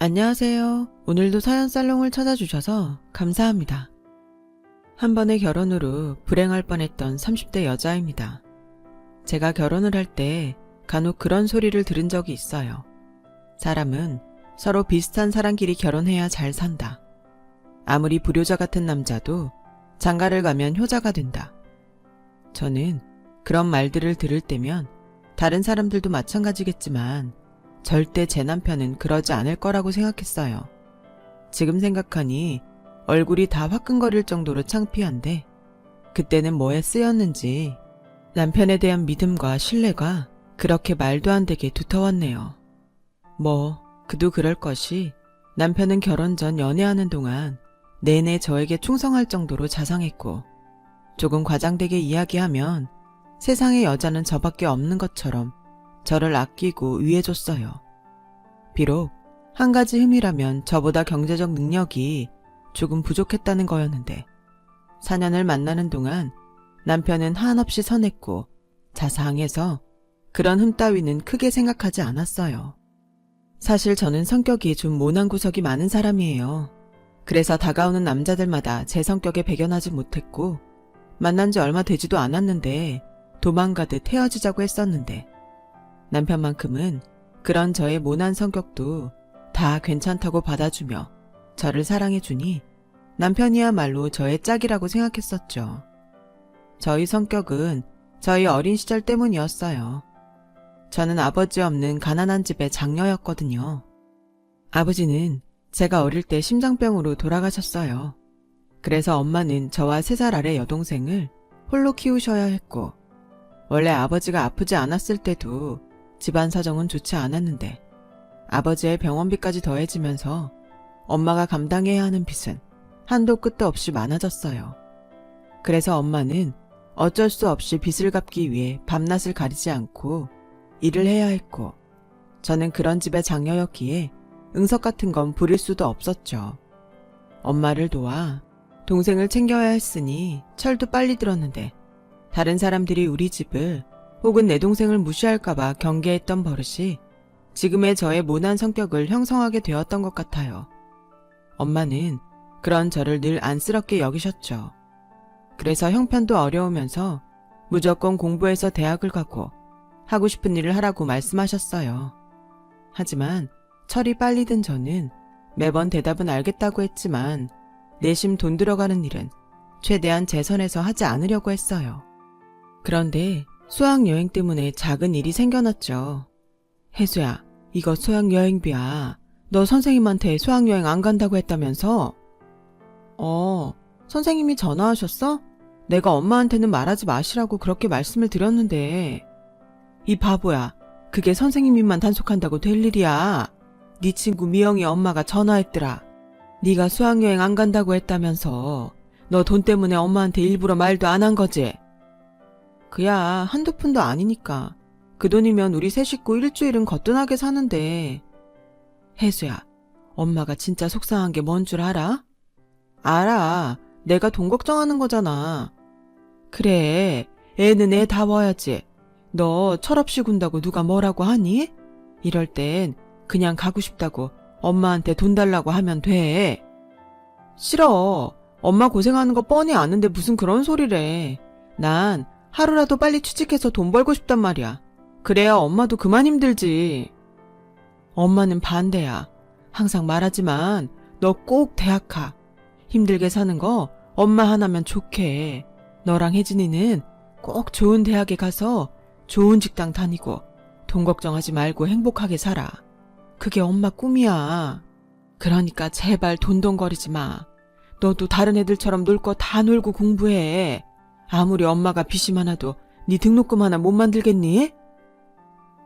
안녕하세요. 오늘도 사연살롱을 찾아주셔서 감사합니다. 한 번의 결혼으로 불행할 뻔했던 30대 여자입니다. 제가 결혼을 할 때 간혹 그런 소리를 들은 적이 있어요. 사람은 서로 비슷한 사람끼리 결혼해야 잘 산다. 아무리 불효자 같은 남자도 장가를 가면 효자가 된다. 저는 그런 말들을 들을 때면 다른 사람들도 마찬가지겠지만 절대 제 남편은 그러지 않을 거라고 생각했어요. 지금 생각하니 얼굴이 다 화끈거릴 정도로 창피한데 그때는 뭐에 쓰였는지 남편에 대한 믿음과 신뢰가 그렇게 말도 안 되게 두터웠네요. 그도 그럴 것이 남편은 결혼 전 연애하는 동안 내내 저에게 충성할 정도로 자상했고 조금 과장되게 이야기하면 세상에 여자는 저밖에 없는 것처럼 저를 아끼고 위해줬어요. 비록 한 가지 흠이라면 저보다 경제적 능력이 조금 부족했다는 거였는데 4년을 만나는 동안 남편은 한없이 선했고 자상해서 그런 흠 따위는 크게 생각하지 않았어요. 사실 저는 성격이 좀 모난 구석이 많은 사람이에요. 그래서 다가오는 남자들마다 제 성격에 배견하지 못했고 만난 지 얼마 되지도 않았는데 도망가듯 헤어지자고 했었는데 남편만큼은 그런 저의 모난 성격도 다 괜찮다고 받아주며 저를 사랑해주니 남편이야말로 저의 짝이라고 생각했었죠. 저희 성격은 저희 어린 시절 때문이었어요. 저는 아버지 없는 가난한 집의 장녀였거든요. 아버지는 제가 어릴 때 심장병으로 돌아가셨어요. 그래서 엄마는 저와 3살 아래 여동생을 홀로 키우셔야 했고 원래 아버지가 아프지 않았을 때도 집안 사정은 좋지 않았는데 아버지의 병원비까지 더해지면서 엄마가 감당해야 하는 빚은 한도 끝도 없이 많아졌어요. 그래서 엄마는 어쩔 수 없이 빚을 갚기 위해 밤낮을 가리지 않고 일을 해야 했고 저는 그런 집의 장녀였기에 응석 같은 건 부릴 수도 없었죠. 엄마를 도와 동생을 챙겨야 했으니 철도 빨리 들었는데 다른 사람들이 우리 집을 혹은 내 동생을 무시할까봐 경계했던 버릇이 지금의 저의 모난 성격을 형성하게 되었던 것 같아요. 엄마는 그런 저를 늘 안쓰럽게 여기셨죠. 그래서 형편도 어려우면서 무조건 공부해서 대학을 가고 하고 싶은 일을 하라고 말씀하셨어요. 하지만 철이 빨리 든 저는 매번 대답은 알겠다고 했지만 내심 돈 들어가는 일은 최대한 제 선에서 하지 않으려고 했어요. 그런데 수학여행 때문에 작은 일이 생겨났죠. 혜수야, 이거 수학여행비야. 너 선생님한테 수학여행 안 간다고 했다면서? 선생님이 전화하셨어? 내가 엄마한테는 말하지 마시라고 그렇게 말씀을 드렸는데. 이 바보야, 그게 선생님 입만 단속한다고 될 일이야. 네 친구 미영이 엄마가 전화했더라. 네가 수학여행 안 간다고 했다면서 너 돈 때문에 엄마한테 일부러 말도 안 한 거지? 그야 한두 푼도 아니니까. 그 돈이면 우리 세 식구 일주일은 거뜬하게 사는데. 혜수야, 엄마가 진짜 속상한 게 뭔 줄 알아? 알아. 내가 돈 걱정하는 거잖아. 그래, 애는 애 다워야지. 너 철없이 군다고 누가 뭐라고 하니? 이럴 땐 그냥 가고 싶다고 엄마한테 돈 달라고 하면 돼. 싫어. 엄마 고생하는 거 뻔히 아는데 무슨 그런 소리래. 난 하루라도 빨리 취직해서 돈 벌고 싶단 말이야. 그래야 엄마도 그만 힘들지. 엄마는 반대야. 항상 말하지만 너 꼭 대학 가. 힘들게 사는 거 엄마 하나면 좋게. 너랑 혜진이는 꼭 좋은 대학에 가서 좋은 직장 다니고 돈 걱정하지 말고 행복하게 살아. 그게 엄마 꿈이야. 그러니까 제발 돈돈거리지 마. 너도 다른 애들처럼 놀 거 다 놀고 공부해. 아무리 엄마가 빚이 많아도 네 등록금 하나 못 만들겠니?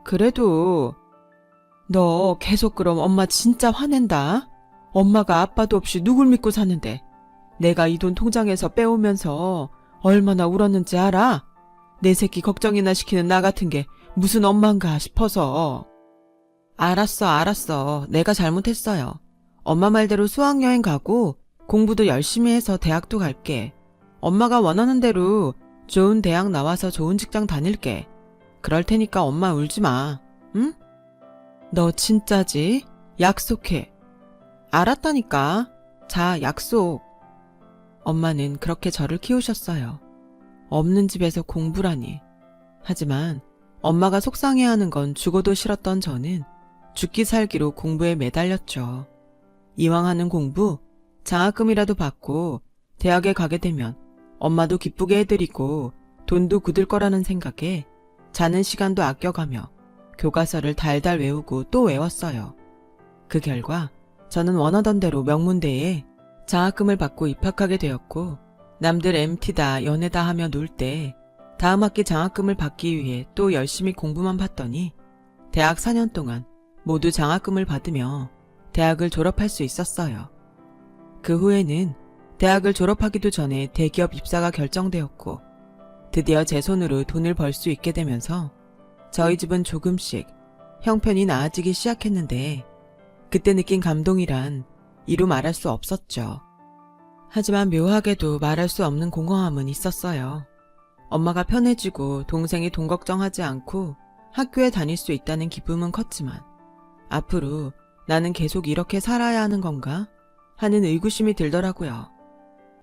그래도 너 계속 그럼 엄마 진짜 화낸다. 엄마가 아빠도 없이 누굴 믿고 사는데 내가 이 돈 통장에서 빼오면서 얼마나 울었는지 알아? 내 새끼 걱정이나 시키는 나 같은 게 무슨 엄마인가 싶어서. 알았어. 내가 잘못했어요. 엄마 말대로 수학여행 가고 공부도 열심히 해서 대학도 갈게. 엄마가 원하는 대로 좋은 대학 나와서 좋은 직장 다닐게. 그럴 테니까 엄마 울지 마. 응? 너 진짜지? 약속해. 알았다니까. 자, 약속. 엄마는 그렇게 저를 키우셨어요. 없는 집에서 공부라니. 하지만 엄마가 속상해하는 건 죽어도 싫었던 저는 죽기 살기로 공부에 매달렸죠. 이왕 하는 공부, 장학금이라도 받고 대학에 가게 되면 엄마도 기쁘게 해드리고 돈도 굳을 거라는 생각에 자는 시간도 아껴가며 교과서를 달달 외우고 또 외웠어요. 그 결과 저는 원하던 대로 명문대에 장학금을 받고 입학하게 되었고, 남들 MT다 연애다 하며 놀 때 다음 학기 장학금을 받기 위해 또 열심히 공부만 봤더니 대학 4년 동안 모두 장학금을 받으며 대학을 졸업할 수 있었어요. 그 후에는 대학을 졸업하기도 전에 대기업 입사가 결정되었고, 드디어 제 손으로 돈을 벌 수 있게 되면서 저희 집은 조금씩 형편이 나아지기 시작했는데, 그때 느낀 감동이란 이루 말할 수 없었죠. 하지만 묘하게도 말할 수 없는 공허함은 있었어요. 엄마가 편해지고 동생이 돈 걱정하지 않고 학교에 다닐 수 있다는 기쁨은 컸지만, 앞으로 나는 계속 이렇게 살아야 하는 건가 하는 의구심이 들더라고요.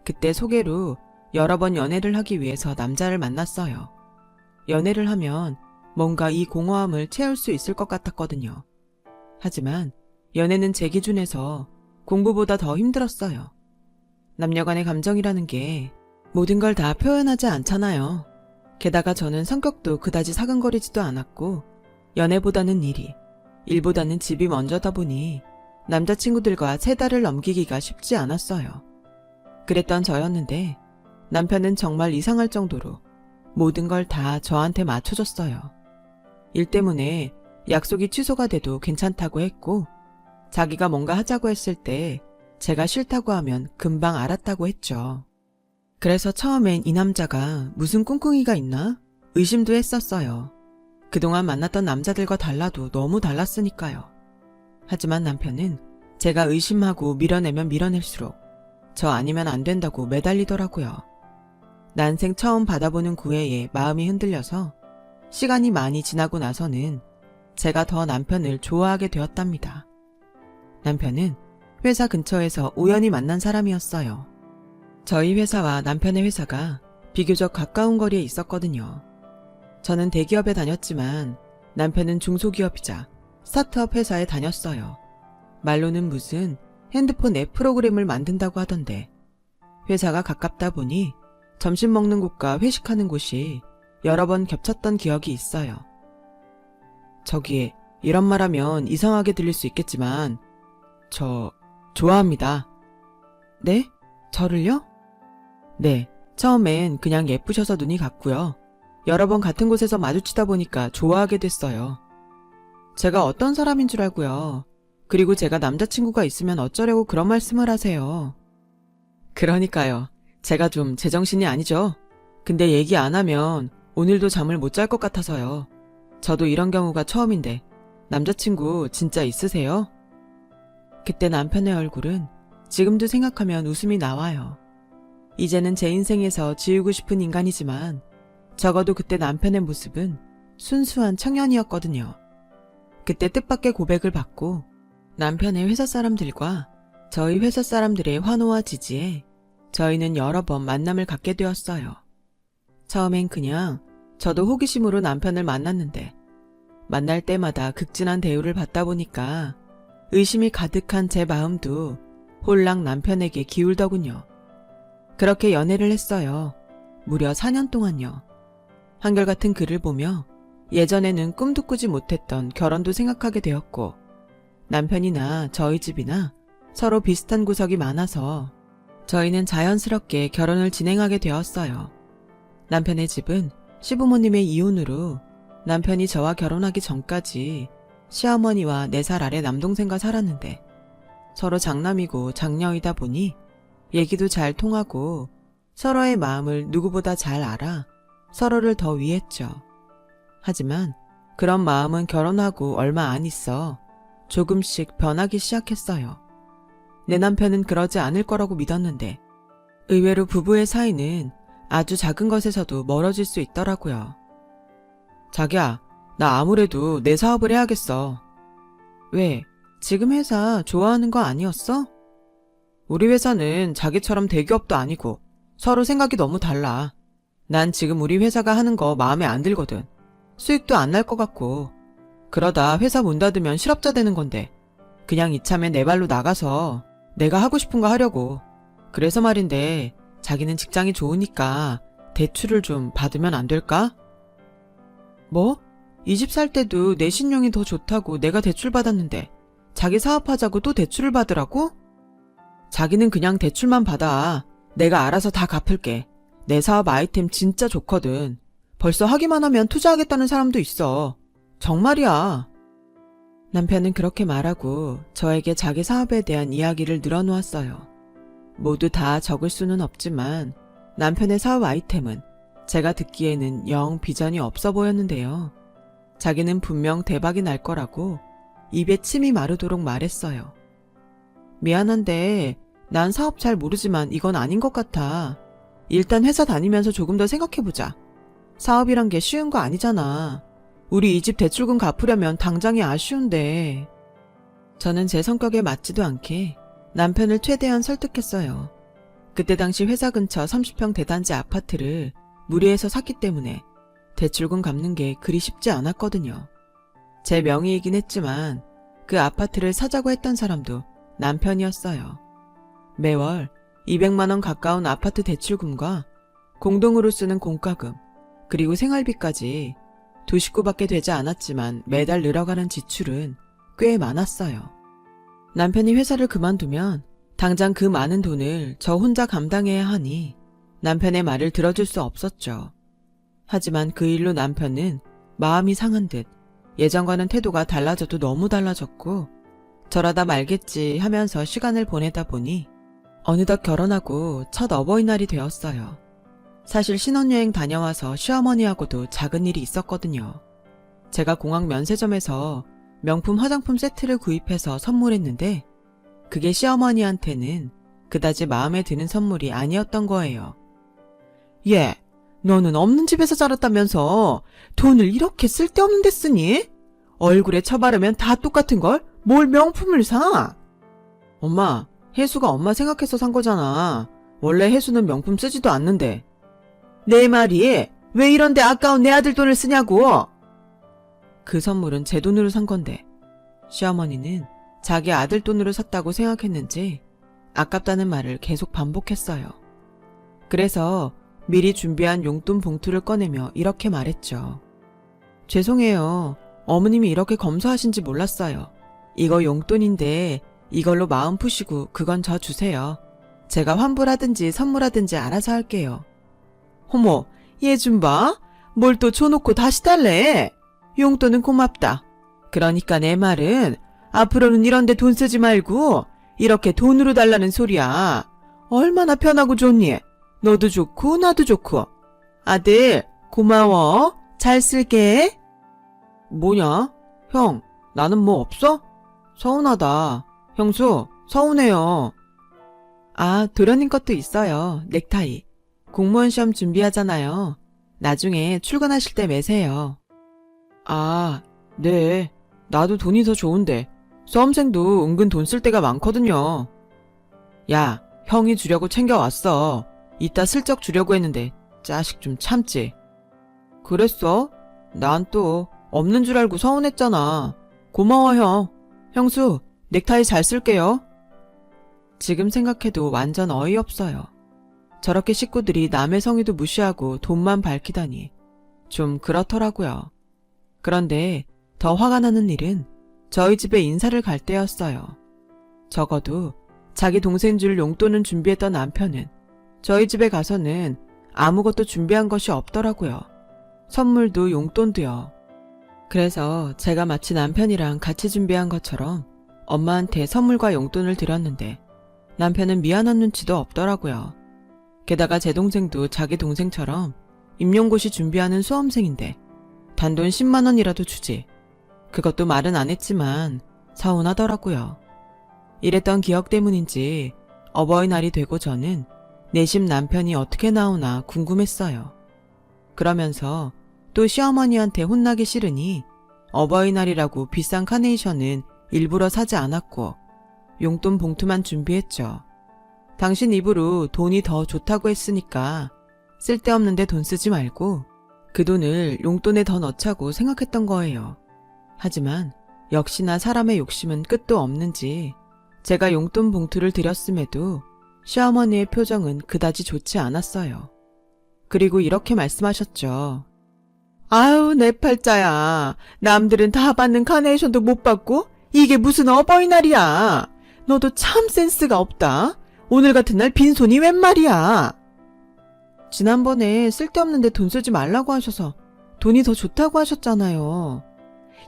그때 소개로 여러 번 연애를 하기 위해서 남자를 만났어요. 연애를 하면 뭔가 이 공허함을 채울 수 있을 것 같았거든요. 하지만 연애는 제 기준에서 공부보다 더 힘들었어요. 남녀간의 감정이라는 게 모든 걸 다 표현하지 않잖아요. 게다가 저는 성격도 그다지 사근거리지도 않았고, 연애보다는 일보다는 집이 먼저다 보니 남자친구들과 3달을 넘기기가 쉽지 않았어요. 그랬던 저였는데 남편은 정말 이상할 정도로 모든 걸 다 저한테 맞춰줬어요. 일 때문에 약속이 취소가 돼도 괜찮다고 했고, 자기가 뭔가 하자고 했을 때 제가 싫다고 하면 금방 알았다고 했죠. 그래서 처음엔 이 남자가 무슨 꿍꿍이가 있나 의심도 했었어요. 그동안 만났던 남자들과 달라도 너무 달랐으니까요. 하지만 남편은 제가 의심하고 밀어내면 밀어낼수록 저 아니면 안 된다고 매달리더라고요. 난생 처음 받아보는 구애에 마음이 흔들려서 시간이 많이 지나고 나서는 제가 더 남편을 좋아하게 되었답니다. 남편은 회사 근처에서 우연히 만난 사람이었어요. 저희 회사와 남편의 회사가 비교적 가까운 거리에 있었거든요. 저는 대기업에 다녔지만 남편은 중소기업이자 스타트업 회사에 다녔어요. 말로는 무슨 핸드폰 앱 프로그램을 만든다고 하던데, 회사가 가깝다 보니 점심 먹는 곳과 회식하는 곳이 여러 번 겹쳤던 기억이 있어요. 저기, 이런 말하면 이상하게 들릴 수 있겠지만 저 좋아합니다. 네? 저를요? 네, 처음엔 그냥 예쁘셔서 눈이 갔고요. 여러 번 같은 곳에서 마주치다 보니까 좋아하게 됐어요. 제가 어떤 사람인 줄 알고요. 그리고 제가 남자친구가 있으면 어쩌려고 그런 말씀을 하세요. 그러니까요. 제가 좀 제정신이 아니죠. 근데 얘기 안 하면 오늘도 잠을 못 잘 것 같아서요. 저도 이런 경우가 처음인데 남자친구 진짜 있으세요? 그때 남편의 얼굴은 지금도 생각하면 웃음이 나와요. 이제는 제 인생에서 지우고 싶은 인간이지만 적어도 그때 남편의 모습은 순수한 청년이었거든요. 그때 뜻밖의 고백을 받고 남편의 회사 사람들과 저희 회사 사람들의 환호와 지지에 저희는 여러 번 만남을 갖게 되었어요. 처음엔 그냥 저도 호기심으로 남편을 만났는데, 만날 때마다 극진한 대우를 받다 보니까 의심이 가득한 제 마음도 홀랑 남편에게 기울더군요. 그렇게 연애를 했어요. 무려 4년 동안요. 한결같은 글을 보며 예전에는 꿈도 꾸지 못했던 결혼도 생각하게 되었고, 남편이나 저희 집이나 서로 비슷한 구석이 많아서 저희는 자연스럽게 결혼을 진행하게 되었어요. 남편의 집은 시부모님의 이혼으로 남편이 저와 결혼하기 전까지 시어머니와 4살 아래 남동생과 살았는데, 서로 장남이고 장녀이다 보니 얘기도 잘 통하고 서로의 마음을 누구보다 잘 알아 서로를 더 위했죠. 하지만 그런 마음은 결혼하고 얼마 안 있어 조금씩 변하기 시작했어요. 내 남편은 그러지 않을 거라고 믿었는데 의외로 부부의 사이는 아주 작은 것에서도 멀어질 수 있더라고요. 자기야, 나 아무래도 내 사업을 해야겠어. 왜? 지금 회사 좋아하는 거 아니었어? 우리 회사는 자기처럼 대기업도 아니고 서로 생각이 너무 달라. 난 지금 우리 회사가 하는 거 마음에 안 들거든. 수익도 안 날 것 같고. 그러다 회사 문 닫으면 실업자 되는 건데 그냥 이참에 내 발로 나가서 내가 하고 싶은 거 하려고. 그래서 말인데 자기는 직장이 좋으니까 대출을 좀 받으면 안 될까? 뭐? 이 집 살 때도 내 신용이 더 좋다고 내가 대출 받았는데 자기 사업하자고 또 대출을 받으라고? 자기는 그냥 대출만 받아. 내가 알아서 다 갚을게. 내 사업 아이템 진짜 좋거든. 벌써 하기만 하면 투자하겠다는 사람도 있어. 정말이야. 남편은 그렇게 말하고 저에게 자기 사업에 대한 이야기를 늘어놓았어요. 모두 다 적을 수는 없지만 남편의 사업 아이템은 제가 듣기에는 영 비전이 없어 보였는데요. 자기는 분명 대박이 날 거라고 입에 침이 마르도록 말했어요. 미안한데 난 사업 잘 모르지만 이건 아닌 것 같아. 일단 회사 다니면서 조금 더 생각해보자. 사업이란 게 쉬운 거 아니잖아. 우리 이 집 대출금 갚으려면 당장이 아쉬운데. 저는 제 성격에 맞지도 않게 남편을 최대한 설득했어요. 그때 당시 회사 근처 30평 대단지 아파트를 무리해서 샀기 때문에 대출금 갚는 게 그리 쉽지 않았거든요. 제 명의이긴 했지만 그 아파트를 사자고 했던 사람도 남편이었어요. 매월 200만 원 가까운 아파트 대출금과 공동으로 쓰는 공과금, 그리고 생활비까지 두 식구밖에 되지 않았지만 매달 늘어가는 지출은 꽤 많았어요. 남편이 회사를 그만두면 당장 그 많은 돈을 저 혼자 감당해야 하니 남편의 말을 들어줄 수 없었죠. 하지만 그 일로 남편은 마음이 상한 듯 예전과는 태도가 달라져도 너무 달라졌고 저러다 말겠지 하면서 시간을 보내다 보니 어느덧 결혼하고 첫 어버이날이 되었어요. 사실 신혼여행 다녀와서 시어머니하고도 작은 일이 있었거든요. 제가 공항 면세점에서 명품 화장품 세트를 구입해서 선물했는데 그게 시어머니한테는 그다지 마음에 드는 선물이 아니었던 거예요. 얘, 너는 없는 집에서 자랐다면서 돈을 이렇게 쓸데없는 데 쓰니? 얼굴에 쳐바르면 다 똑같은걸? 뭘 명품을 사? 엄마, 혜수가 엄마 생각해서 산 거잖아. 원래 혜수는 명품 쓰지도 않는데. 내 말이 왜 이런데 아까운 내 아들 돈을 쓰냐고. 그 선물은 제 돈으로 산 건데 시어머니는 자기 아들 돈으로 샀다고 생각했는지 아깝다는 말을 계속 반복했어요. 그래서 미리 준비한 용돈 봉투를 꺼내며 이렇게 말했죠. 죄송해요. 어머님이 이렇게 검소하신지 몰랐어요. 이거 용돈인데 이걸로 마음 푸시고 그건 저 주세요. 제가 환불하든지 선물하든지 알아서 할게요. 어머, 얘 좀 봐. 뭘 또 줘놓고 다시 달래. 용돈은 고맙다. 그러니까 내 말은 앞으로는 이런 데 돈 쓰지 말고 이렇게 돈으로 달라는 소리야. 얼마나 편하고 좋니? 너도 좋고 나도 좋고. 아들, 고마워. 잘 쓸게. 뭐냐? 형, 나는 뭐 없어? 서운하다. 형수, 서운해요. 아, 도련님 것도 있어요. 넥타이. 공무원 시험 준비하잖아요. 나중에 출근하실 때 매세요. 아, 네. 나도 돈이 더 좋은데 수험생도 은근 돈 쓸 때가 많거든요. 야, 형이 주려고 챙겨왔어. 이따 슬쩍 주려고 했는데 자식 좀 참지. 그랬어? 난 또 없는 줄 알고 서운했잖아. 고마워 형. 형수, 넥타이 잘 쓸게요. 지금 생각해도 완전 어이없어요. 저렇게 식구들이 남의 성의도 무시하고 돈만 밝히다니 좀 그렇더라고요. 그런데 더 화가 나는 일은 저희 집에 인사를 갈 때였어요. 적어도 자기 동생 줄 용돈은 준비했던 남편은 저희 집에 가서는 아무것도 준비한 것이 없더라고요. 선물도 용돈도요. 그래서 제가 마치 남편이랑 같이 준비한 것처럼 엄마한테 선물과 용돈을 드렸는데 남편은 미안한 눈치도 없더라고요. 게다가 제 동생도 자기 동생처럼 임용고시 준비하는 수험생인데 단돈 10만 원이라도 주지. 그것도 말은 안 했지만 서운하더라고요. 이랬던 기억 때문인지 어버이날이 되고 저는 내심 남편이 어떻게 나오나 궁금했어요. 그러면서 또 시어머니한테 혼나기 싫으니 어버이날이라고 비싼 카네이션은 일부러 사지 않았고 용돈 봉투만 준비했죠. 당신 입으로 돈이 더 좋다고 했으니까 쓸데없는데 돈 쓰지 말고 그 돈을 용돈에 더 넣자고 생각했던 거예요. 하지만 역시나 사람의 욕심은 끝도 없는지 제가 용돈 봉투를 드렸음에도 시어머니의 표정은 그다지 좋지 않았어요. 그리고 이렇게 말씀하셨죠. 아유, 내 팔자야. 남들은 다 받는 카네이션도 못 받고 이게 무슨 어버이날이야. 너도 참 센스가 없다. 오늘 같은 날 빈손이 웬 말이야. 지난번에 쓸데없는데 돈 쓰지 말라고 하셔서 돈이 더 좋다고 하셨잖아요.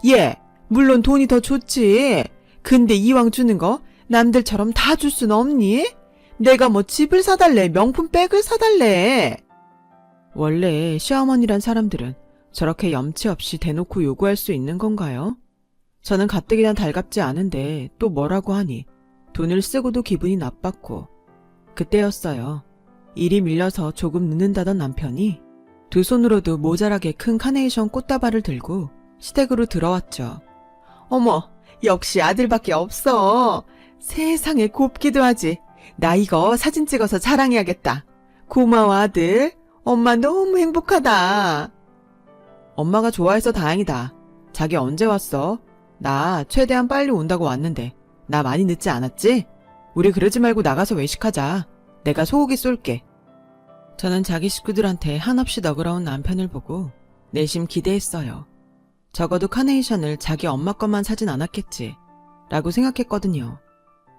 예, 물론 돈이 더 좋지. 근데 이왕 주는 거 남들처럼 다 줄 순 없니? 내가 뭐 집을 사달래, 명품 백을 사달래. 원래 시어머니란 사람들은 저렇게 염치 없이 대놓고 요구할 수 있는 건가요? 저는 가뜩이나 달갑지 않은데 또 뭐라고 하니 돈을 쓰고도 기분이 나빴고 그때였어요. 일이 밀려서 조금 늦는다던 남편이 두 손으로도 모자라게 큰 카네이션 꽃다발을 들고 시댁으로 들어왔죠. 어머, 역시 아들밖에 없어. 세상에 곱기도 하지. 나 이거 사진 찍어서 자랑해야겠다. 고마워 아들. 엄마 너무 행복하다. 엄마가 좋아해서 다행이다. 자기 언제 왔어? 나 최대한 빨리 온다고 왔는데 나 많이 늦지 않았지? 우리 그러지 말고 나가서 외식하자. 내가 소고기 쏠게. 저는 자기 식구들한테 한없이 너그러운 남편을 보고 내심 기대했어요. 적어도 카네이션을 자기 엄마 것만 사진 않았겠지 라고 생각했거든요.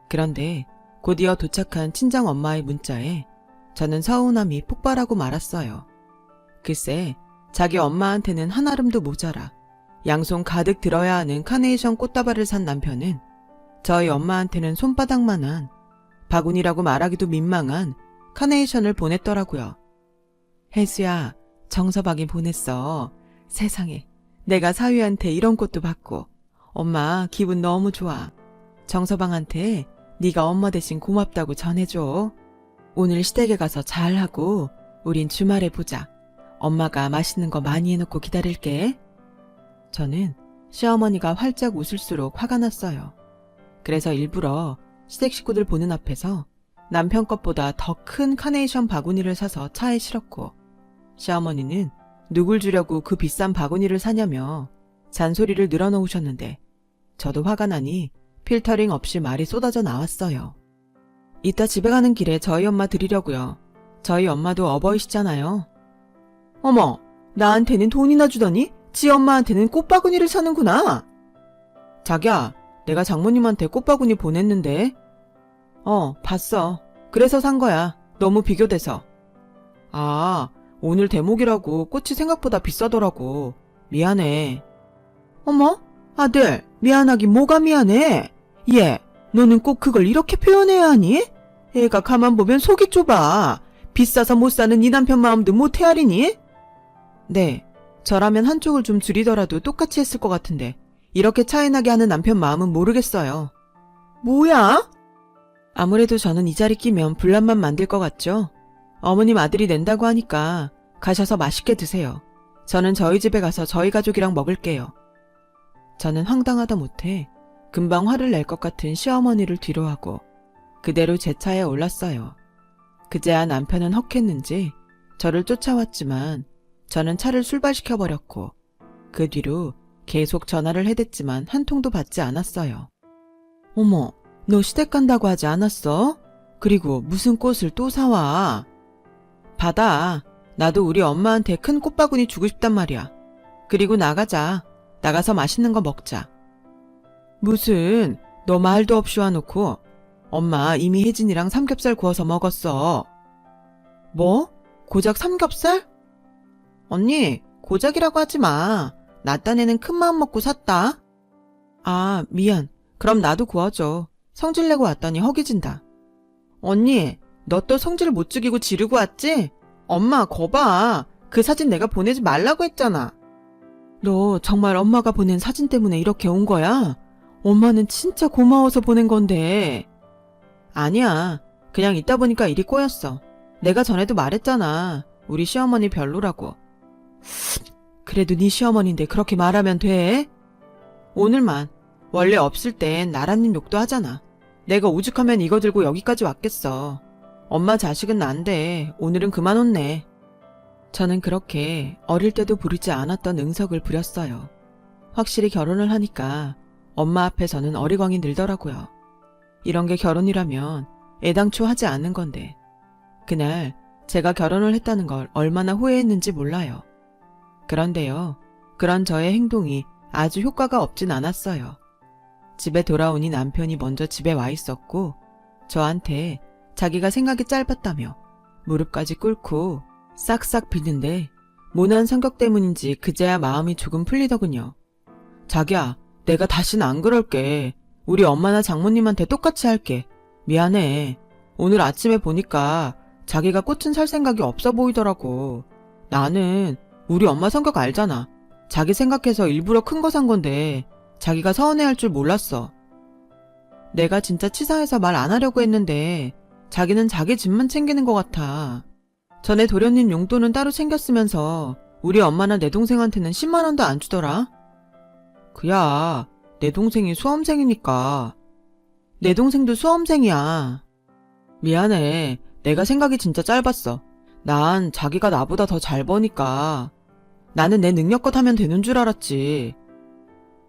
그런데 곧이어 도착한 친정엄마의 문자에 저는 서운함이 폭발하고 말았어요. 글쎄, 자기 엄마한테는 한아름도 모자라 양손 가득 들어야 하는 카네이션 꽃다발을 산 남편은 저희 엄마한테는 손바닥만한 바구니라고 말하기도 민망한 카네이션을 보냈더라고요. 혜수야, 정서방이 보냈어. 세상에, 내가 사위한테 이런 꽃도 받고 엄마 기분 너무 좋아. 정서방한테 네가 엄마 대신 고맙다고 전해줘. 오늘 시댁에 가서 잘하고 우린 주말에 보자. 엄마가 맛있는 거 많이 해놓고 기다릴게. 저는 시어머니가 활짝 웃을수록 화가 났어요. 그래서 일부러 시댁 식구들 보는 앞에서 남편 것보다 더 큰 카네이션 바구니를 사서 차에 실었고 시어머니는 누굴 주려고 그 비싼 바구니를 사냐며 잔소리를 늘어놓으셨는데 저도 화가 나니 필터링 없이 말이 쏟아져 나왔어요. 이따 집에 가는 길에 저희 엄마 드리려고요. 저희 엄마도 어버이시잖아요. 어머, 나한테는 돈이나 주더니 지 엄마한테는 꽃바구니를 사는구나. 자기야, 내가 장모님한테 꽃바구니 보냈는데. 봤어. 그래서 산 거야. 너무 비교돼서. 아, 오늘 대목이라고 꽃이 생각보다 비싸더라고. 미안해. 어머, 아들, 미안하긴 뭐가 미안해. 얘, 너는 꼭 그걸 이렇게 표현해야 하니? 애가 가만 보면 속이 좁아. 비싸서 못 사는 네 남편 마음도 못 헤아리니? 네, 저라면 한쪽을 좀 줄이더라도 똑같이 했을 것 같은데 이렇게 차이나게 하는 남편 마음은 모르겠어요. 뭐야? 아무래도 저는 이 자리 끼면 분란만 만들 것 같죠? 어머님 아들이 낸다고 하니까 가셔서 맛있게 드세요. 저는 저희 집에 가서 저희 가족이랑 먹을게요. 저는 황당하다 못해 금방 화를 낼 것 같은 시어머니를 뒤로하고 그대로 제 차에 올랐어요. 그제야 남편은 헉했는지 저를 쫓아왔지만 저는 차를 출발시켜버렸고 그 뒤로 계속 전화를 해댔지만 한 통도 받지 않았어요. 어머, 너 시댁 간다고 하지 않았어? 그리고 무슨 꽃을 또 사와? 받아. 나도 우리 엄마한테 큰 꽃바구니 주고 싶단 말이야. 그리고 나가자. 나가서 맛있는 거 먹자. 무슨, 너 말도 없이 와놓고 엄마 이미 혜진이랑 삼겹살 구워서 먹었어. 뭐? 고작 삼겹살? 언니, 고작이라고 하지 마. 나 딴에는 큰 마음 먹고 샀다. 아, 미안. 그럼 나도 구워줘. 성질 내고 왔더니 허기진다. 언니, 너 또 성질 못 죽이고 지르고 왔지? 엄마, 거봐. 그 사진 내가 보내지 말라고 했잖아. 너 정말 엄마가 보낸 사진 때문에 이렇게 온 거야? 엄마는 진짜 고마워서 보낸 건데. 아니야. 그냥 있다 보니까 일이 꼬였어. 내가 전에도 말했잖아. 우리 시어머니 별로라고. 그래도 네 시어머니인데 그렇게 말하면 돼? 오늘만. 원래 없을 땐 나라님 욕도 하잖아. 내가 오죽하면 이거 들고 여기까지 왔겠어. 엄마 자식은 난데 오늘은 그만 혼내. 저는 그렇게 어릴 때도 부리지 않았던 응석을 부렸어요. 확실히 결혼을 하니까 엄마 앞에서는 어리광이 늘더라고요. 이런 게 결혼이라면 애당초 하지 않는 건데 그날 제가 결혼을 했다는 걸 얼마나 후회했는지 몰라요. 그런데요, 그런 저의 행동이 아주 효과가 없진 않았어요. 집에 돌아오니 남편이 먼저 집에 와 있었고 저한테 자기가 생각이 짧았다며 무릎까지 꿇고 싹싹 비는데 모난 성격 때문인지 그제야 마음이 조금 풀리더군요. 자기야, 내가 다신 안 그럴게. 우리 엄마나 장모님한테 똑같이 할게. 미안해. 오늘 아침에 보니까 자기가 꽃은 살 생각이 없어 보이더라고. 나는 우리 엄마 성격 알잖아. 자기 생각해서 일부러 큰 거 산 건데 자기가 서운해할 줄 몰랐어. 내가 진짜 치사해서 말 안 하려고 했는데 자기는 자기 집만 챙기는 것 같아. 전에 도련님 용돈은 따로 챙겼으면서 우리 엄마나 내 동생한테는 10만 원도 안 주더라. 그야 내 동생이 수험생이니까. 내 동생도 수험생이야. 미안해. 내가 생각이 진짜 짧았어. 난 자기가 나보다 더 잘 버니까. 나는 내 능력껏 하면 되는 줄 알았지.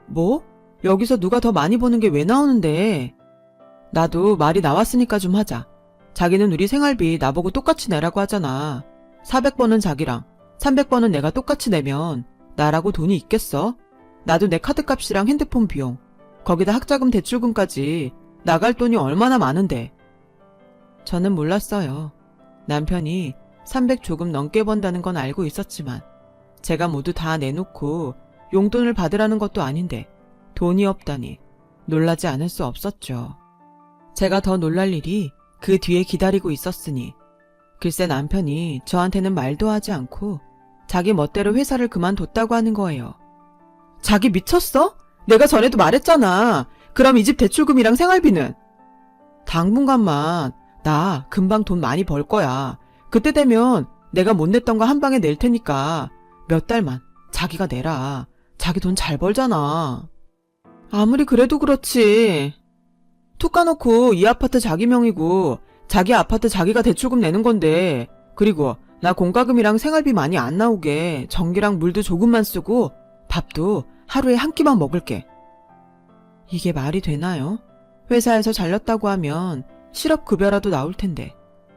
뭐? 여기서 누가 더 많이 버는 게 왜 나오는데? 나도 말이 나왔으니까 좀 하자. 자기는 우리 생활비 나보고 똑같이 내라고 하잖아. 400번은 자기랑 300번은 내가 똑같이 내면 나라고 돈이 있겠어? 나도 내 카드값이랑 핸드폰 비용, 거기다 학자금 대출금까지 나갈 돈이 얼마나 많은데. 저는 몰랐어요. 남편이 300 조금 넘게 번다는 건 알고 있었지만 제가 모두 다 내놓고 용돈을 받으라는 것도 아닌데 돈이 없다니 놀라지 않을 수 없었죠. 제가 더 놀랄 일이 그 뒤에 기다리고 있었으니 글쎄 남편이 저한테는 말도 하지 않고 자기 멋대로 회사를 그만뒀다고 하는 거예요. 자기 미쳤어? 내가 전에도 말했잖아. 그럼 이 집 대출금이랑 생활비는? 당분간만 나 금방 돈 많이 벌 거야. 그때 되면 내가 못 냈던 거 한 방에 낼 테니까 몇 달만 자기가 내라. 자기 돈 잘 벌잖아. 아무리 그래도 그렇지. 툭 까놓고 이 아파트 자기 명이고 자기 아파트 자기가 대출금 내는 건데 그리고 나 공과금이랑 생활비 많이 안 나오게 전기랑 물도 조금만 쓰고 밥도 하루에 한 끼만 먹을게. 이게 말이 되나요? 회사에서 잘렸다고 하면 실업급여라도 나올 텐데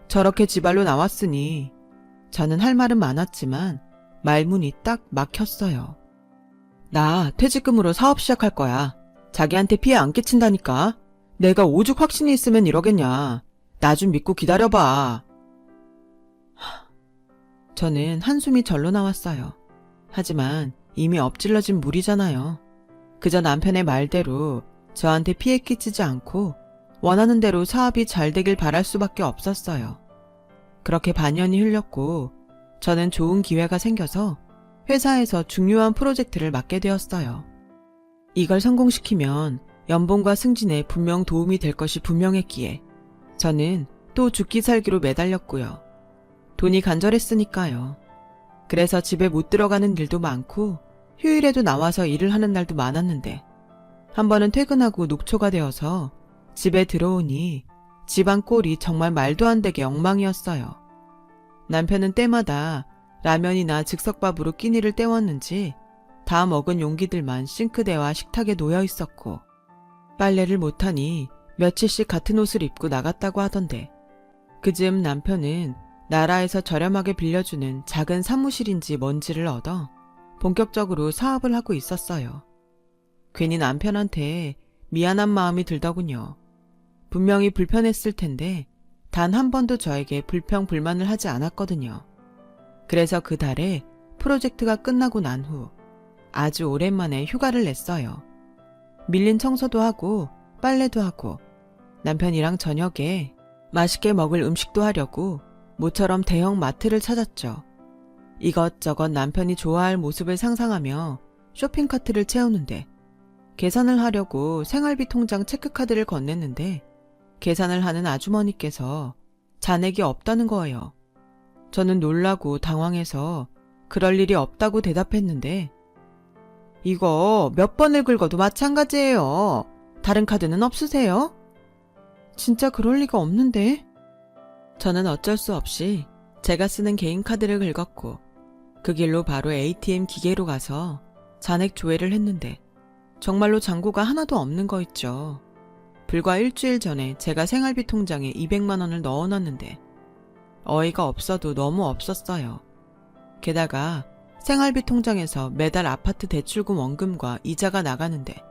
저렇게 지발로 나왔으니 저는 할 말은 많았지만 말문이 딱 막혔어요. 나 퇴직금으로 사업 시작할 거야. 자기한테 피해 안 끼친다니까. 내가 오죽 확신이 있으면 이러겠냐. 나 좀 믿고 기다려봐. 저는 한숨이 절로 나왔어요. 하지만 이미 엎질러진 물이잖아요. 그저 남편의 말대로 저한테 피해 끼치지 않고 원하는 대로 사업이 잘 되길 바랄 수밖에 없었어요. 그렇게 반년이 흘렸고 저는 좋은 기회가 생겨서 회사에서 중요한 프로젝트를 맡게 되었어요. 이걸 성공시키면 연봉과 승진에 분명 도움이 될 것이 분명했기에 저는 또 죽기 살기로 매달렸고요. 돈이 간절했으니까요. 그래서 집에 못 들어가는 일도 많고 휴일에도 나와서 일을 하는 날도 많았는데 한 번은 퇴근하고 녹초가 되어서 집에 들어오니 집안 꼴이 정말 말도 안 되게 엉망이었어요. 남편은 때마다 라면이나 즉석밥으로 끼니를 때웠는지 다 먹은 용기들만 싱크대와 식탁에 놓여 있었고 빨래를 못하니 며칠씩 같은 옷을 입고 나갔다고 하던데 그즈음 남편은 나라에서 저렴하게 빌려주는 작은 사무실인지 뭔지를 얻어 본격적으로 사업을 하고 있었어요. 괜히 남편한테 미안한 마음이 들더군요. 분명히 불편했을 텐데 단 한 번도 저에게 불평 불만을 하지 않았거든요. 그래서 그 달에 프로젝트가 끝나고 난 후 아주 오랜만에 휴가를 냈어요. 밀린 청소도 하고 빨래도 하고 남편이랑 저녁에 맛있게 먹을 음식도 하려고 모처럼 대형 마트를 찾았죠. 이것저것 남편이 좋아할 모습을 상상하며 쇼핑카트를 채우는데 계산을 하려고 생활비 통장 체크카드를 건넸는데 계산을 하는 아주머니께서 잔액이 없다는 거예요. 저는 놀라고 당황해서 그럴 일이 없다고 대답했는데 이거 몇 번을 긁어도 마찬가지예요. 다른 카드는 없으세요? 진짜 그럴 리가 없는데. 저는 어쩔 수 없이 제가 쓰는 개인 카드를 긁었고 그 길로 바로 ATM 기계로 가서 잔액 조회를 했는데 정말로 잔고가 하나도 없는 거 있죠. 불과 일주일 전에 제가 생활비 통장에 200만 원을 넣어놨는데 어이가 없어도 너무 없었어요. 게다가 생활비 통장에서 매달 아파트 대출금 원금과 이자가 나가는데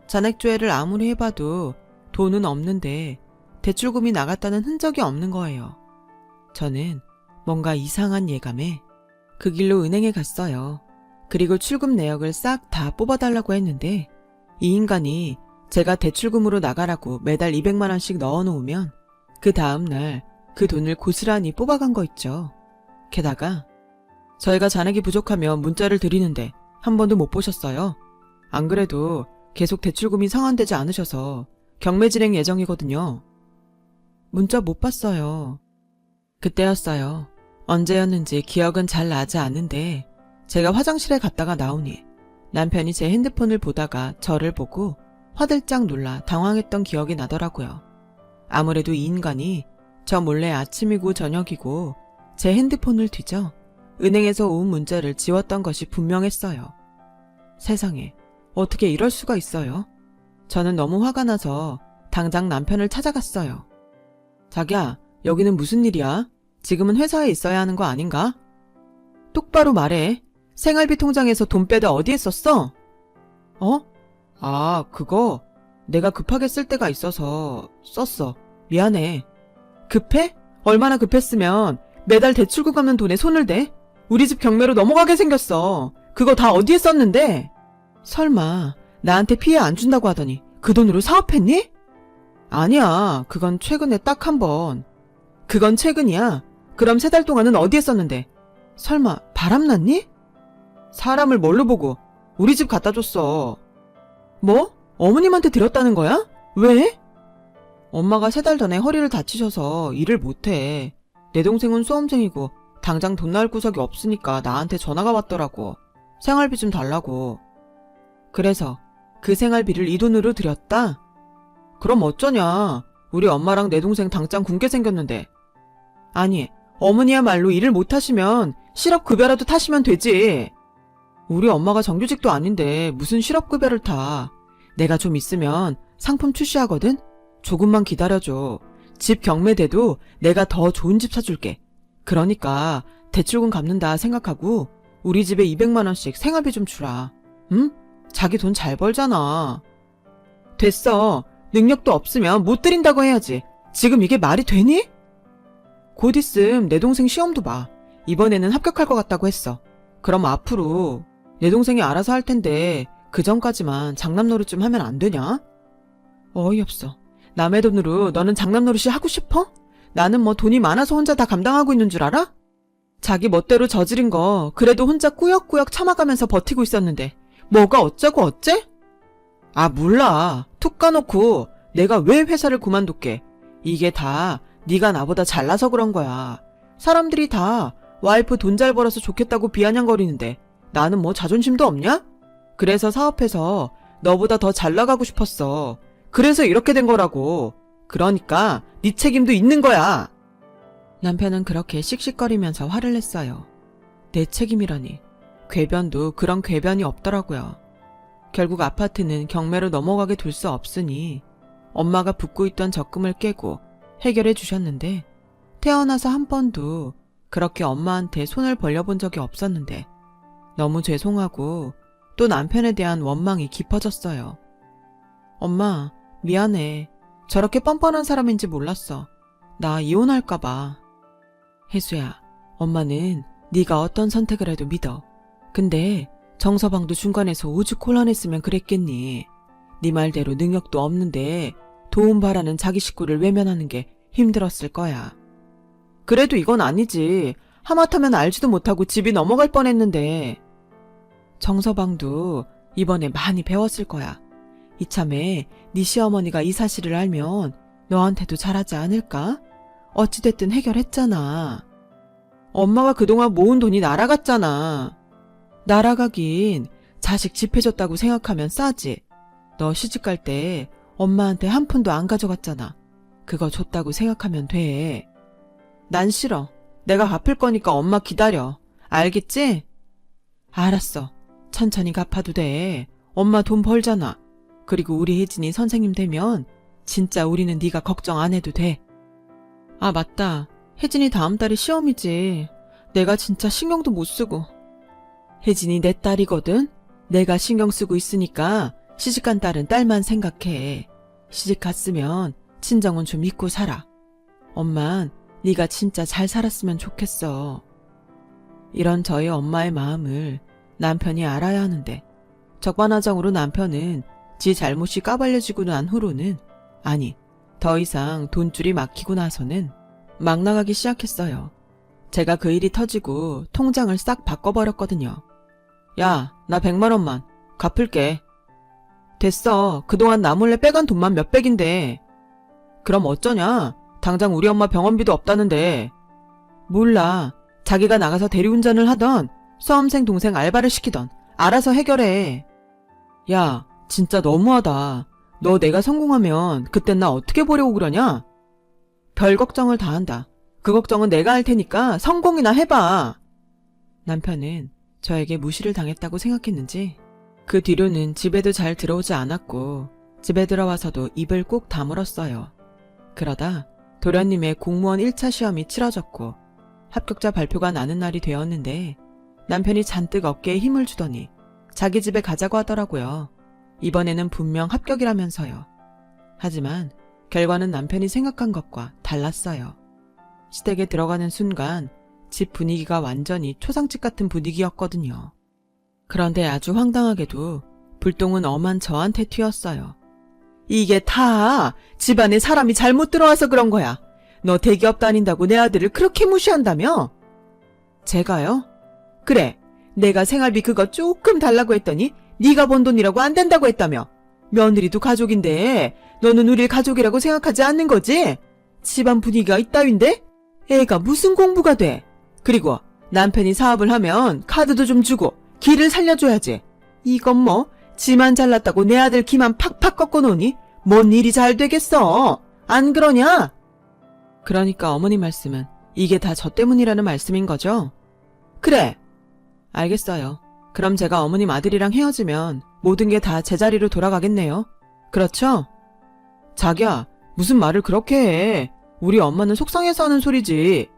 잔액 조회를 아무리 해봐도 돈은 없는데 대출금이 나갔다는 흔적이 없는 거예요. 저는 뭔가 이상한 예감에 그 길로 은행에 갔어요. 그리고 출금 내역을 싹 다 뽑아달라고 했는데 이 인간이 제가 대출금으로 나가라고 매달 200만 원씩 넣어놓으면 그 다음날 그 돈을 고스란히 뽑아간 거 있죠. 게다가 저희가 잔액이 부족하면 문자를 드리는데 한 번도 못 보셨어요. 안 그래도 계속 대출금이 상환되지 않으셔서 경매 진행 예정이거든요. 문자 못 봤어요. 그때였어요. 언제였는지 기억은 잘 나지 않는데 제가 화장실에 갔다가 나오니 남편이 제 핸드폰을 보다가 저를 보고 화들짝 놀라 당황했던 기억이 나더라고요. 아무래도 이 인간이 저 몰래 아침이고 저녁이고 제 핸드폰을 뒤져 은행에서 온 문자를 지웠던 것이 분명했어요. 세상에, 어떻게 이럴 수가 있어요? 저는 너무 화가 나서 당장 남편을 찾아갔어요. 자기야, 여기는 무슨 일이야? 지금은 회사에 있어야 하는 거 아닌가? 똑바로 말해. 생활비 통장에서 돈 빼다 어디에 썼어? 그거 내가 급하게 쓸 때가 있어서 썼어. 미안해. 급해? 얼마나 급했으면 매달 대출금 갚는 돈에 손을 대? 우리 집 경매로 넘어가게 생겼어. 그거 다 어디에 썼는데? 설마 나한테 피해 안 준다고 하더니 그 돈으로 사업했니? 아니야. 그건 최근에 딱 한 번. 그건 최근이야. 그럼 3달 동안은 어디에 썼는데? 설마 바람났니? 사람을 뭘로 보고 우리 집 갖다 줬어. 뭐? 어머님한테 드렸다는 거야? 왜? 엄마가 3달 전에 허리를 다치셔서 일을 못해. 내 동생은 수험생이고 당장 돈 나올 구석이 없으니까 나한테 전화가 왔더라고. 생활비 좀 달라고. 그래서 그 생활비를 이 돈으로 드렸다? 그럼 어쩌냐. 우리 엄마랑 내 동생 당장 굶게 생겼는데. 아니, 어머니야말로 일을 못하시면 실업급여라도 타시면 되지. 우리 엄마가 정규직도 아닌데 무슨 실업급여를 타. 내가 좀 있으면 상품 출시하거든? 조금만 기다려줘. 집 경매돼도 내가 더 좋은 집 사줄게. 그러니까 대출금 갚는다 생각하고 우리 집에 200만 원씩 생활비 좀 주라. 응? 자기 돈 잘 벌잖아. 됐어. 능력도 없으면 못 드린다고 해야지. 지금 이게 말이 되니? 곧 있음 내 동생 시험도 봐. 이번에는 합격할 것 같다고 했어. 그럼 앞으로 내 동생이 알아서 할 텐데 그 전까지만 장남노릇 좀 하면 안 되냐? 어이없어. 남의 돈으로 너는 장남노릇이 하고 싶어? 나는 뭐 돈이 많아서 혼자 다 감당하고 있는 줄 알아? 자기 멋대로 저지른 거 그래도 혼자 꾸역꾸역 참아가면서 버티고 있었는데 뭐가 어쩌고 어째? 몰라. 툭 까놓고 내가 왜 회사를 그만둘게. 이게 다 네가 나보다 잘나서 그런 거야. 사람들이 다 와이프 돈 잘 벌어서 좋겠다고 비아냥거리는데 나는 뭐 자존심도 없냐? 그래서 사업해서 너보다 더 잘 나가고 싶었어. 그래서 이렇게 된 거라고. 그러니까 네 책임도 있는 거야. 남편은 그렇게 씩씩거리면서 화를 냈어요. 내 책임이라니. 궤변도 그런 궤변이 없더라고요. 결국 아파트는 경매로 넘어가게 둘 수 없으니 엄마가 붓고 있던 적금을 깨고 해결해 주셨는데 태어나서 한 번도 그렇게 엄마한테 손을 벌려본 적이 없었는데 너무 죄송하고 또 남편에 대한 원망이 깊어졌어요. 엄마, 미안해. 저렇게 뻔뻔한 사람인지 몰랐어. 나 이혼할까봐. 혜수야, 엄마는 네가 어떤 선택을 해도 믿어. 근데 정서방도 중간에서 오죽 곤란했으면 그랬겠니. 네 말대로 능력도 없는데 도움 바라는 자기 식구를 외면하는 게 힘들었을 거야. 그래도 이건 아니지. 하마터면 알지도 못하고 집이 넘어갈 뻔했는데. 정서방도 이번에 많이 배웠을 거야. 이참에 네 시어머니가 이 사실을 알면 너한테도 잘하지 않을까? 어찌됐든 해결했잖아. 엄마가 그동안 모은 돈이 날아갔잖아. 날아가긴 자식 집 해줬다고 생각하면 싸지. 너 시집갈 때 엄마한테 한 푼도 안 가져갔잖아. 그거 줬다고 생각하면 돼. 난 싫어. 내가 갚을 거니까 엄마 기다려. 알겠지? 알았어. 천천히 갚아도 돼. 엄마 돈 벌잖아. 그리고 우리 혜진이 선생님 되면 진짜 우리는 네가 걱정 안 해도 돼. 아, 맞다. 혜진이 다음 달에 시험이지. 내가 진짜 신경도 못 쓰고. 혜진이 내 딸이거든? 내가 신경 쓰고 있으니까 시집간 딸은 딸만 생각해. 시집 갔으면 친정은 좀 잊고 살아. 엄만 네가 진짜 잘 살았으면 좋겠어. 이런 저희 엄마의 마음을 남편이 알아야 하는데 적반하장으로 남편은 지 잘못이 까발려지고 난 후로는 아니 더 이상 돈줄이 막히고 나서는 막 나가기 시작했어요. 제가 그 일이 터지고 통장을 싹 바꿔버렸거든요. 야, 나 100만 원만 갚을게. 됐어. 그동안 나 몰래 빼간 돈만 몇백인데. 그럼 어쩌냐? 당장 우리 엄마 병원비도 없다는데. 몰라. 자기가 나가서 대리운전을 하던 수험생 동생 알바를 시키던 알아서 해결해. 야, 진짜 너무하다. 너 내가 성공하면 그땐 나 어떻게 보려고 그러냐? 별 걱정을 다 한다. 그 걱정은 내가 할 테니까 성공이나 해봐. 남편은 저에게 무시를 당했다고 생각했는지 그 뒤로는 집에도 잘 들어오지 않았고 집에 들어와서도 입을 꾹 다물었어요. 그러다 도련님의 공무원 1차 시험이 치러졌고 합격자 발표가 나는 날이 되었는데 남편이 잔뜩 어깨에 힘을 주더니 자기 집에 가자고 하더라고요. 이번에는 분명 합격이라면서요. 하지만 결과는 남편이 생각한 것과 달랐어요. 시댁에 들어가는 순간 집 분위기가 완전히 초상집 같은 분위기였거든요. 그런데 아주 황당하게도 불똥은 엄한 저한테 튀었어요. 이게 다 집안에 사람이 잘못 들어와서 그런 거야. 너 대기업 다닌다고 내 아들을 그렇게 무시한다며? 제가요? 그래, 내가 생활비 그거 조금 달라고 했더니 네가 번 돈이라고 안 된다고 했다며. 며느리도 가족인데 너는 우릴 가족이라고 생각하지 않는 거지? 집안 분위기가 이따윈데? 애가 무슨 공부가 돼? 그리고 남편이 사업을 하면 카드도 좀 주고 기를 살려줘야지. 이건 뭐 지만 잘났다고 내 아들 기만 팍팍 꺾어놓으니 뭔 일이 잘 되겠어. 안 그러냐? 그러니까 어머니 말씀은 이게 다 저 때문이라는 말씀인 거죠? 그래. 알겠어요. 그럼 제가 어머님 아들이랑 헤어지면 모든 게 다 제자리로 돌아가겠네요. 그렇죠? 자기야, 무슨 말을 그렇게 해. 우리 엄마는 속상해서 하는 소리지.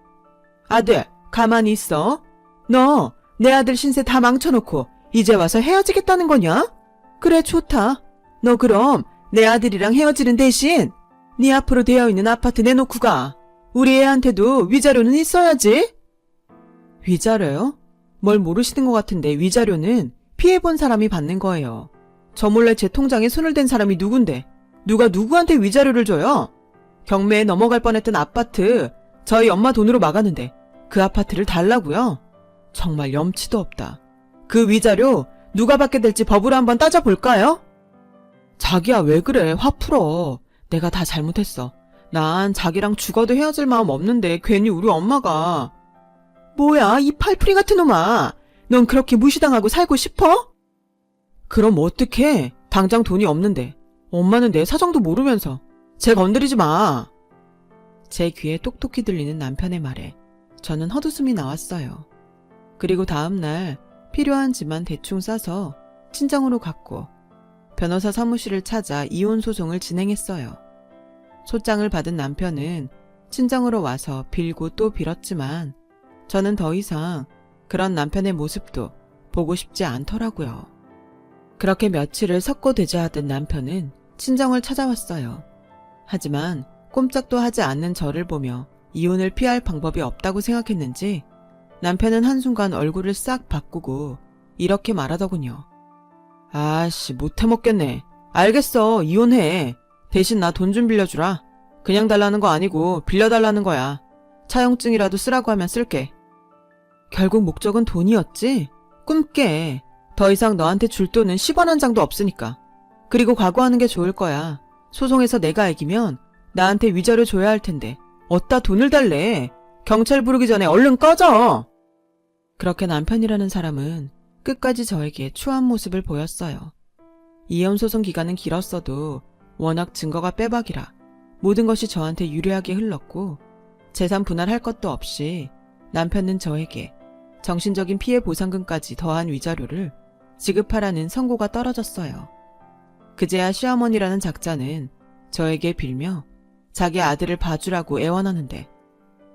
아들, 가만히 있어. 너 내 아들 신세 다 망쳐놓고 이제 와서 헤어지겠다는 거냐? 그래, 좋다. 너 그럼 내 아들이랑 헤어지는 대신 네 앞으로 되어있는 아파트 내놓고 가. 우리 애한테도 위자료는 있어야지. 위자료요? 뭘 모르시는 것 같은데 위자료는 피해본 사람이 받는 거예요. 저 몰래 제 통장에 손을 댄 사람이 누군데 누가 누구한테 위자료를 줘요? 경매에 넘어갈 뻔했던 아파트 저희 엄마 돈으로 막았는데 그 아파트를 달라고요? 정말 염치도 없다. 그 위자료 누가 받게 될지 법으로 한번 따져볼까요? 자기야, 왜 그래? 화 풀어. 내가 다 잘못했어. 난 자기랑 죽어도 헤어질 마음 없는데 괜히 우리 엄마가. 뭐야, 이 팔풀이 같은 놈아. 넌 그렇게 무시당하고 살고 싶어? 그럼 어떡해? 당장 돈이 없는데. 엄마는 내 사정도 모르면서. 쟤 건드리지 마. 제 귀에 똑똑히 들리는 남편의 말에 저는 헛웃음이 나왔어요. 그리고 다음날 필요한 집만 대충 싸서 친정으로 갔고 변호사 사무실을 찾아 이혼 소송을 진행했어요. 소장을 받은 남편은 친정으로 와서 빌고 또 빌었지만 저는 더 이상 그런 남편의 모습도 보고 싶지 않더라고요. 그렇게 며칠을 석고대죄하던 남편은 친정을 찾아왔어요. 하지만 꼼짝도 하지 않는 저를 보며 이혼을 피할 방법이 없다고 생각했는지 남편은 한순간 얼굴을 싹 바꾸고 이렇게 말하더군요. 아씨, 못해먹겠네. 알겠어, 이혼해. 대신 나 돈 좀 빌려주라. 그냥 달라는 거 아니고 빌려달라는 거야. 차용증이라도 쓰라고 하면 쓸게. 결국 목적은 돈이었지? 꿈깨. 더 이상 너한테 줄 돈은 10원 한 장도 없으니까. 그리고 각오하는 게 좋을 거야. 소송에서 내가 이기면 나한테 위자료 줘야 할 텐데 어디다 돈을 달래. 경찰 부르기 전에 얼른 꺼져. 그렇게 남편이라는 사람은 끝까지 저에게 추한 모습을 보였어요. 이혼 소송 기간은 길었어도 워낙 증거가 빼박이라 모든 것이 저한테 유리하게 흘렀고 재산 분할할 것도 없이 남편은 저에게 정신적인 피해 보상금까지 더한 위자료를 지급하라는 선고가 떨어졌어요. 그제야 시어머니라는 작자는 저에게 빌며 자기 아들을 봐주라고 애원하는데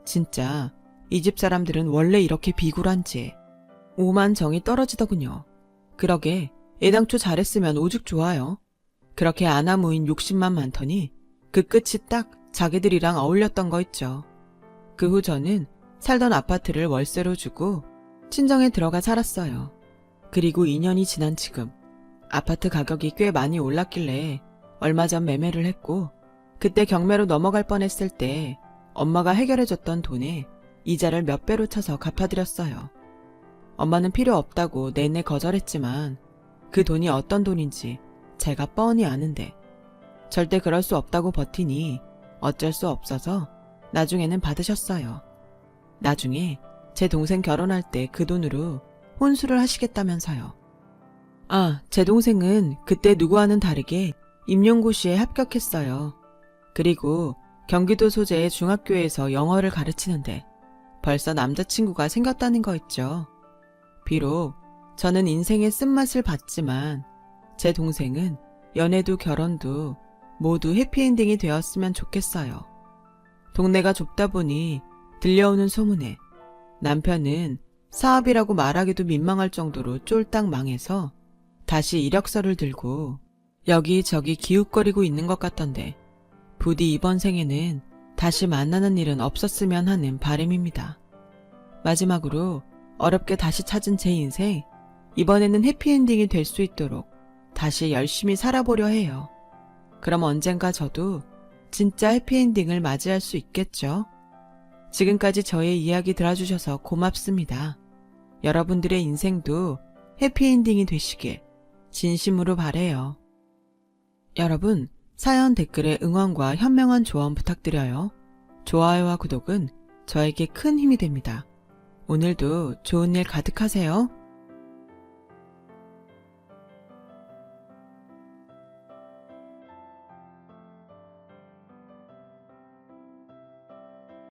진짜 이 집 사람들은 원래 이렇게 비굴한지 오만 정이 떨어지더군요. 그러게 애당초 잘했으면 오죽 좋아요. 그렇게 아나무인 욕심만 많더니 그 끝이 딱 자기들이랑 어울렸던 거 있죠. 그 후 저는 살던 아파트를 월세로 주고 친정에 들어가 살았어요. 그리고 2년이 지난 지금 아파트 가격이 꽤 많이 올랐길래 얼마 전 매매를 했고 그때 경매로 넘어갈 뻔했을 때 엄마가 해결해줬던 돈에 이자를 몇 배로 쳐서 갚아드렸어요. 엄마는 필요 없다고 내내 거절했지만 그 돈이 어떤 돈인지 제가 뻔히 아는데 절대 그럴 수 없다고 버티니 어쩔 수 없어서 나중에는 받으셨어요. 나중에 제 동생 결혼할 때 그 돈으로 혼수를 하시겠다면서요. 아, 제 동생은 그때 누구와는 다르게 임용고시에 합격했어요. 그리고 경기도 소재의 중학교에서 영어를 가르치는데 벌써 남자친구가 생겼다는 거 있죠. 비록 저는 인생의 쓴맛을 봤지만 제 동생은 연애도 결혼도 모두 해피엔딩이 되었으면 좋겠어요. 동네가 좁다 보니 들려오는 소문에 남편은 사업이라고 말하기도 민망할 정도로 쫄딱 망해서 다시 이력서를 들고 여기저기 기웃거리고 있는 것 같던데 부디 이번 생에는 다시 만나는 일은 없었으면 하는 바람입니다. 마지막으로 어렵게 다시 찾은 제 인생, 이번에는 해피엔딩이 될 수 있도록 다시 열심히 살아보려 해요. 그럼 언젠가 저도 진짜 해피엔딩을 맞이할 수 있겠죠? 지금까지 저의 이야기 들어주셔서 고맙습니다. 여러분들의 인생도 해피엔딩이 되시길 진심으로 바래요. 여러분, 사연 댓글에 응원과 현명한 조언 부탁드려요. 좋아요와 구독은 저에게 큰 힘이 됩니다. 오늘도 좋은 일 가득하세요.